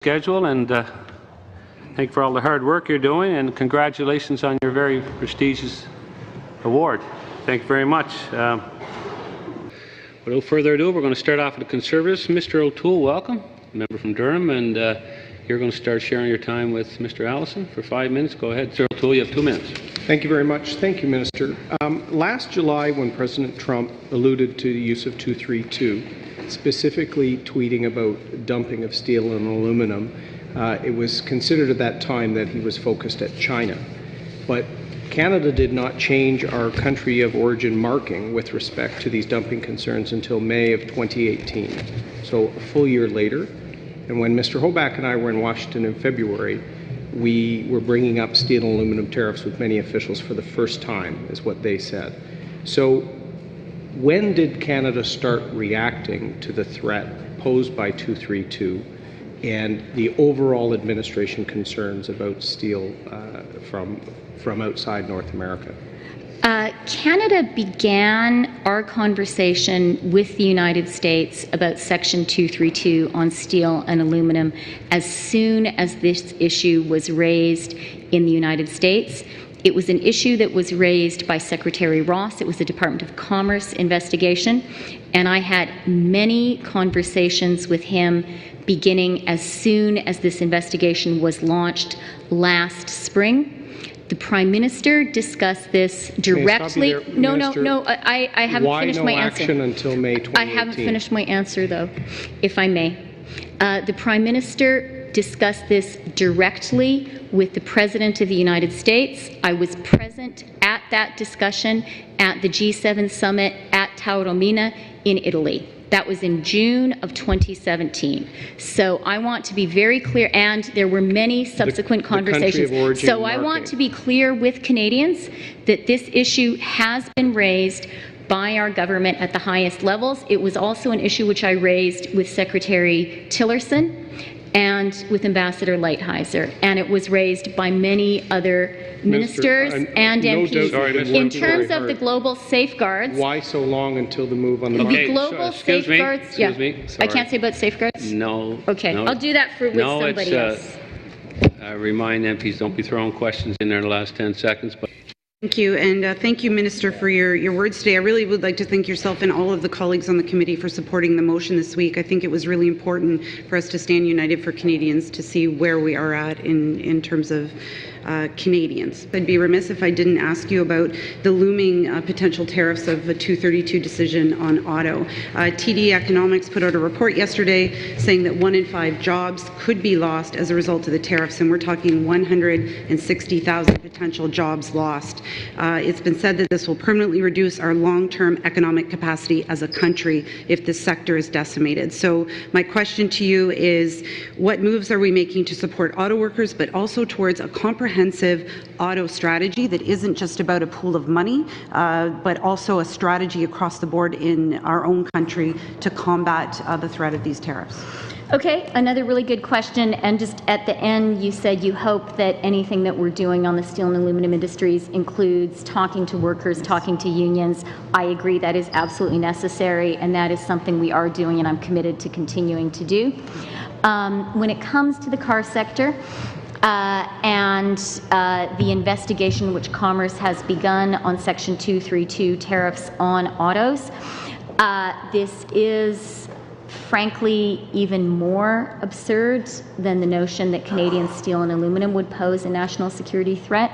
schedule, and thank you for all the hard work you're doing, and congratulations on your very prestigious award. Thank you very much. Without further ado, we're going to start off with the Conservatives. Mr. O'Toole, welcome, member from Durham, and you're going to start sharing your time with Mr. Allison for 5 minutes. Go ahead, Sir O'Toole, you have 2 minutes. Thank you very much. Thank you, Minister. Last July, when President Trump alluded to the use of 232, specifically tweeting about dumping of steel and aluminum, it was considered at that time that he was focused at China. But Canada did not change our country of origin marking with respect to these dumping concerns until May of 2018, so a full year later. And when Mr. Hoback and I were in Washington in February, we were bringing up steel and aluminum tariffs with many officials for the first time, is what they said. So when did Canada start reacting to the threat posed by 232 and the overall administration concerns about steel from outside North America? Canada began our conversation with the United States about Section 232 on steel and aluminum as soon as this issue was raised in the United States. It was an issue that was raised by Secretary Ross. It was a Department of Commerce investigation, and I had many conversations with him beginning as soon as this investigation was launched last spring. The Prime Minister discussed this directly. No, I haven't finished my answer. Why no action until May 2018? I haven't finished my answer, though, if I may. The Prime Minister discussed this directly with the President of the United States. I was present at that discussion at the G7 summit at Taormina in Italy. That was in June of 2017. So I want to be very clear, and there were many subsequent conversations. So I want to be clear with Canadians that this issue has been raised by our government at the highest levels. It was also an issue which I raised with Secretary Tillerson and with Ambassador Lighthizer, and it was raised by many other ministers and MPs. In terms of the global safeguards, why so long until the move on the market? The global safeguards. Excuse me. I can't say about safeguards. No. Okay, no, I'll do that with somebody else. I remind MPs, don't be throwing questions in there in the last 10 seconds. But thank you, and thank you, Minister, for your words today. I really would like to thank yourself and all of the colleagues on the committee for supporting the motion this week. I think it was really important for us to stand united for Canadians to see where we are at in terms of Canadians. I'd be remiss if I didn't ask you about the looming potential tariffs of a 232 decision on auto. TD Economics put out a report yesterday saying that 1 in 5 jobs could be lost as a result of the tariffs, and we're talking 160,000 potential jobs lost. It's been said that this will permanently reduce our long-term economic capacity as a country if this sector is decimated. So my question to you is, what moves are we making to support auto workers, but also towards a comprehensive auto strategy that isn't just about a pool of money, but also a strategy across the board in our own country to combat the threat of these tariffs? Okay, another really good question. And just at the end, you said you hope that anything that we're doing on the steel and aluminum industries includes talking to workers, talking to unions. I agree that is absolutely necessary, and that is something we are doing, and I'm committed to continuing to do. When it comes to the car sector, and the investigation which Commerce has begun on Section 232 tariffs on autos. This is frankly even more absurd than the notion that Canadian steel and aluminum would pose a national security threat.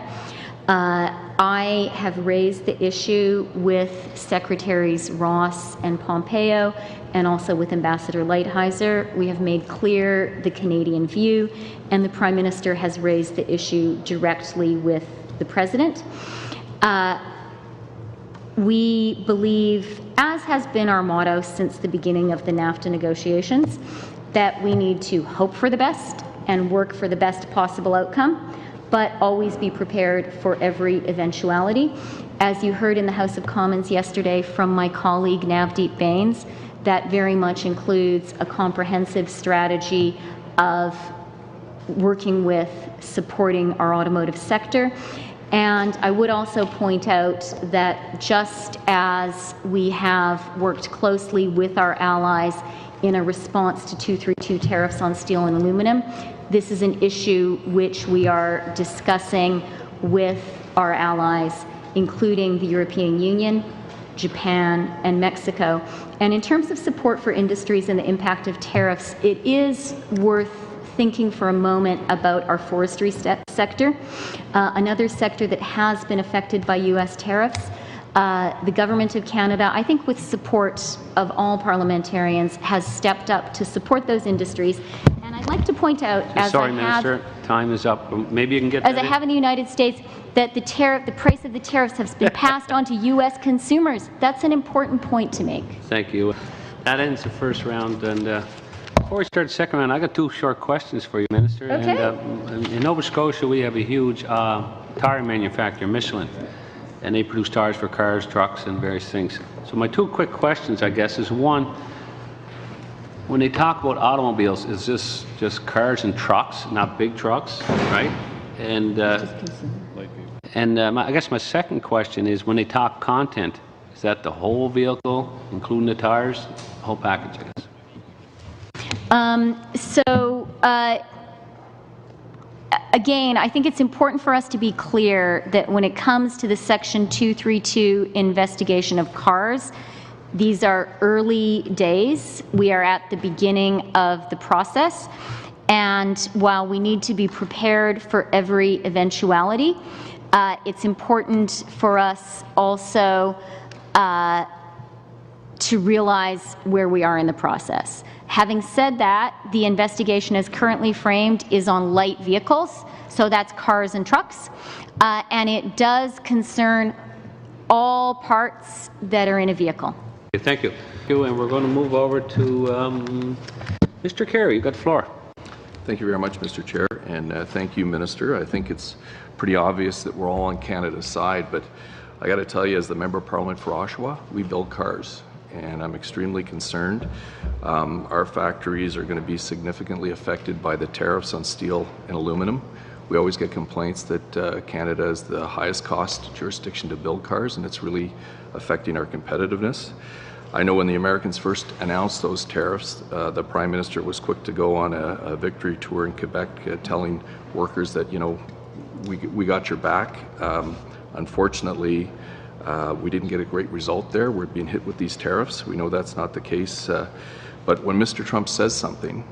I have raised the issue with Secretaries Ross and Pompeo and also with Ambassador Lighthizer. We have made clear the Canadian view, and the Prime Minister has raised the issue directly with the President. We believe, as has been our motto since the beginning of the NAFTA negotiations, that we need to hope for the best and work for the best possible outcome, but always be prepared for every eventuality. As you heard in the House of Commons yesterday from my colleague Navdeep Bains, that very much includes a comprehensive strategy of working with supporting our automotive sector. And I would also point out that just as we have worked closely with our allies in a response to 232 tariffs on steel and aluminum, this is an issue which we are discussing with our allies, including the European Union, Japan, and Mexico. And in terms of support for industries and the impact of tariffs, it is worth thinking for a moment about our forestry sector, another sector that has been affected by U.S. tariffs. The Government of Canada, I think with support of all parliamentarians, has stepped up to support those industries. And I'd like to point out, Sorry, Minister, time is up. Maybe you can get as I have in the United States, that the price of the tariffs has been passed on to U.S. consumers. That's an important point to make. Thank you. That ends the first round. And before we start the second round, I got two short questions for you, Minister. Okay. And in Nova Scotia, we have a huge tire manufacturer, Michelin, and they produce tires for cars, trucks, and various things. So my two quick questions, I guess, is one, when they talk about automobiles, is this just cars and trucks, not big trucks, right? And I guess my second question is, when they talk content, is that the whole vehicle, including the tires, the whole package, I guess? Again, I think it's important for us to be clear that when it comes to the Section 232 investigation of cars, these are early days. We are at the beginning of the process. And while we need to be prepared for every eventuality, it's important for us also to realize where we are in the process. Having said that, the investigation as currently framed is on light vehicles, so that's cars and trucks, and it does concern all parts that are in a vehicle. Okay, thank you. And we're going to move over to Mr. Carrie. You've got the floor. Thank you very much, Mr. Chair, and thank you, Minister. I think it's pretty obvious that we're all on Canada's side, but I got to tell you, as the Member of Parliament for Oshawa, we build cars, and I'm extremely concerned. Our factories are going to be significantly affected by the tariffs on steel and aluminum. We always get complaints that Canada is the highest cost jurisdiction to build cars, and it's really affecting our competitiveness. I know when the Americans first announced those tariffs, the Prime Minister was quick to go on a victory tour in Quebec, telling workers that, you know, we got your back. Unfortunately, we didn't get a great result there. We're being hit with these tariffs. We know that's not the case. But when Mr. Trump says something,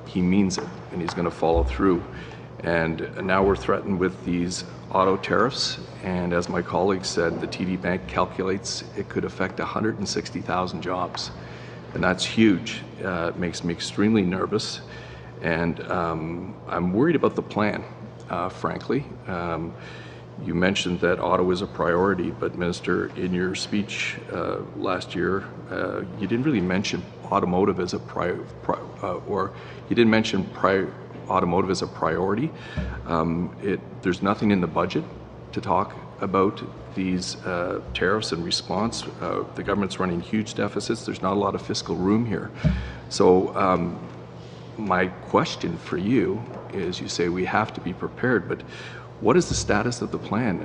he means it, and he's going to follow through. And now we're threatened with these auto tariffs. And as my colleague said, the TD Bank calculates it could affect 160,000 jobs. And that's huge. It makes me extremely nervous. And I'm worried about the plan, frankly. You mentioned that auto is a priority, but Minister, in your speech last year, you didn't really mention automotive as a automotive as a priority. There's nothing in the budget to talk about these tariffs and response. The government's running huge deficits. There's not a lot of fiscal room here. So my question for you is, you say we have to be prepared, but what is the status of the plan?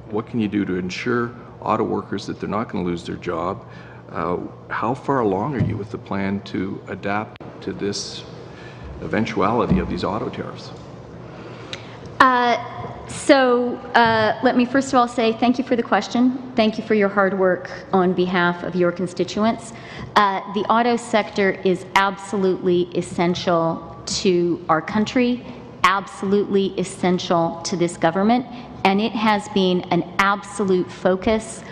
What can you do to ensure auto workers that they're not going to lose their job? How far along are you with the plan to adapt to this eventuality of these auto tariffs? Let me first of all say thank you for the question. Thank you for your hard work on behalf of your constituents. The auto sector is absolutely essential to our country, absolutely essential to this government, and it has been an absolute focus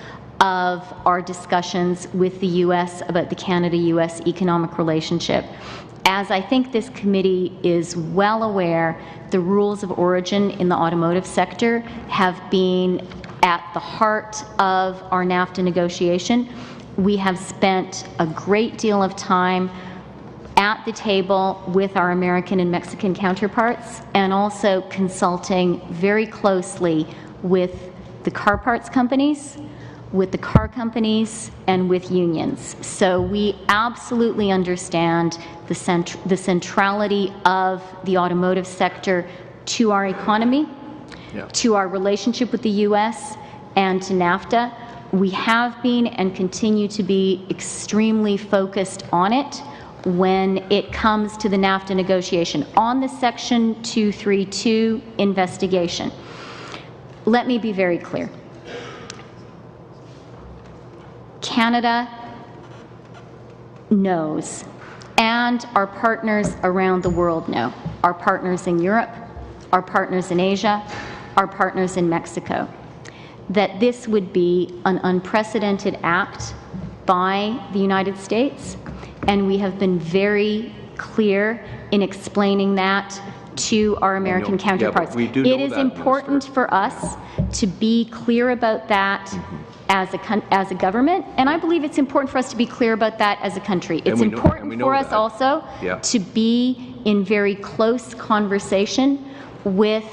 of our discussions with the U.S. about the Canada-U.S. economic relationship. As I think this committee is well aware, the rules of origin in the automotive sector have been at the heart of our NAFTA negotiation. We have spent a great deal of time at the table with our American and Mexican counterparts, and also consulting very closely with the car parts companies, with the car companies, and with unions. So we absolutely understand the centrality of the automotive sector to our economy. to our relationship with the U.S. and to NAFTA. We have been and continue to be extremely focused on it when it comes to the NAFTA negotiation. On the Section 232 investigation, let me be very clear. Canada knows, and our partners around the world know, our partners in Europe, our partners in Asia, our partners in Mexico, that this would be an unprecedented act by the United States, and we have been very clear in explaining that to our American counterparts. We do know it is that, important Minister. for us to be clear about that as a government, and I believe it's important for us to be clear about that as a country. It's important for us also to be in very close conversation with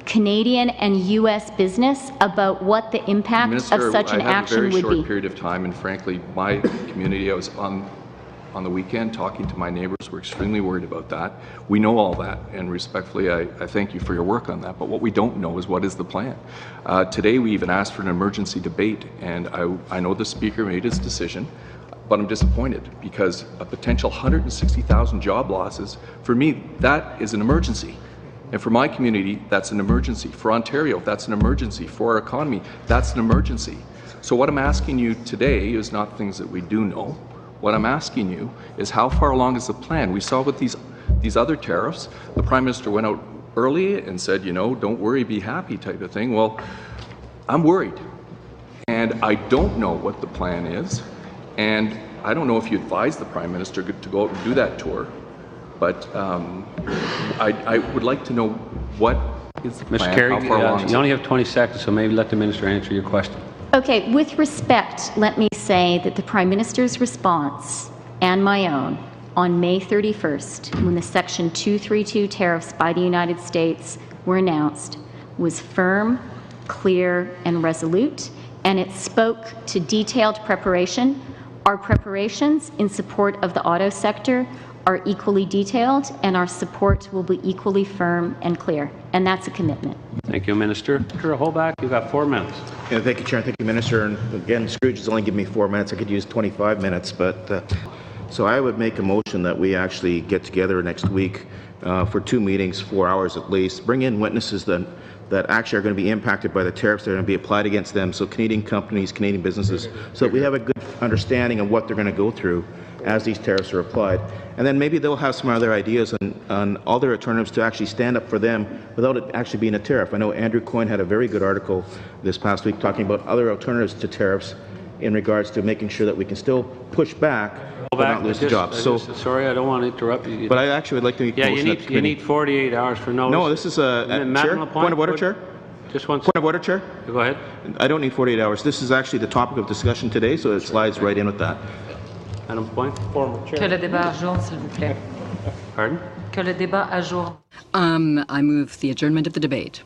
Canadian and U.S. business about what the impact Minister, of such an action would be. I had a very short period of time, and frankly, my community, I was on the weekend talking to my neighbors. We're extremely worried about that. We know all that, and respectfully, I thank you for your work on that. But what we don't know is what is the plan. Today, we even asked for an emergency debate, and I know the Speaker made his decision, but I'm disappointed because a potential 160,000 job losses, for me, that is an emergency. And for my community, that's an emergency. For Ontario, that's an emergency. For our economy, that's an emergency. So what I'm asking you today is not things that we do know. What I'm asking you is how far along is the plan? We saw with these other tariffs, the Prime Minister went out early and said, you know, don't worry, be happy type of thing. Well, I'm worried. And I don't know what the plan is. And I don't know if you advised the Prime Minister to go out and do that tour. But I would like to know what is the plan, Mr. Carrie, how far along you only have 20 seconds, so maybe let the Minister answer your question. Okay, with respect, let me say that the Prime Minister's response and my own on May 31st, when the Section 232 tariffs by the United States were announced, was firm, clear, and resolute, and it spoke to detailed preparation. Our preparations in support of the auto sector are equally detailed, and our support will be equally firm and clear, and that's a commitment. Thank you, Minister. Mr. Hoback, you've got 4 minutes. Yeah, thank you, Chair. Thank you, Minister. And again, Scrooge has only given me 4 minutes. I could use 25 minutes, but so I would make a motion that we actually get together next week for 2 meetings, 4 hours at least, bring in witnesses that actually are going to be impacted by the tariffs that are going to be applied against them, so Canadian companies, Canadian businesses, so that we have a good understanding of what they're going to go through as these tariffs are applied. And then maybe they'll have some other ideas on other alternatives to actually stand up for them without it actually being a tariff. I know Andrew Coyne had a very good article this past week talking about other alternatives to tariffs in regards to making sure that we can still push back but not lose the jobs. So, sorry, I don't want to interrupt you. but I actually would like to make a motion you need 48 hours for notice. No, this is a Chair, point of order, Chair. Just one Point of order, Chair. Go ahead. I don't need 48 hours. This is actually the topic of discussion today, so it slides right in with that. Madam Point. Que le débat ajourne, s'il vous plaît. Pardon? Que le débat ajourne. I move the adjournment of the debate.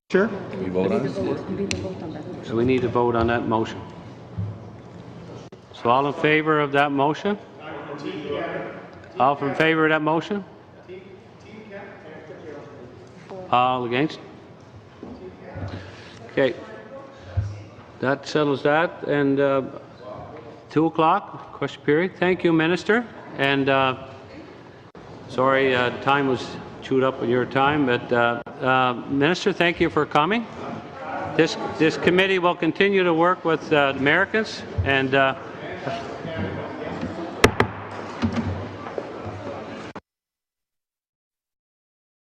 Chair? Can we vote on it? So we need to vote on that motion. So all in favor of that motion? All in favor of that motion? All against? Okay. That settles that. And 2 o'clock, question period. Thank you, Minister. And sorry, time was chewed up with your time, but Minister, thank you for coming. This committee will continue to work with Americans, and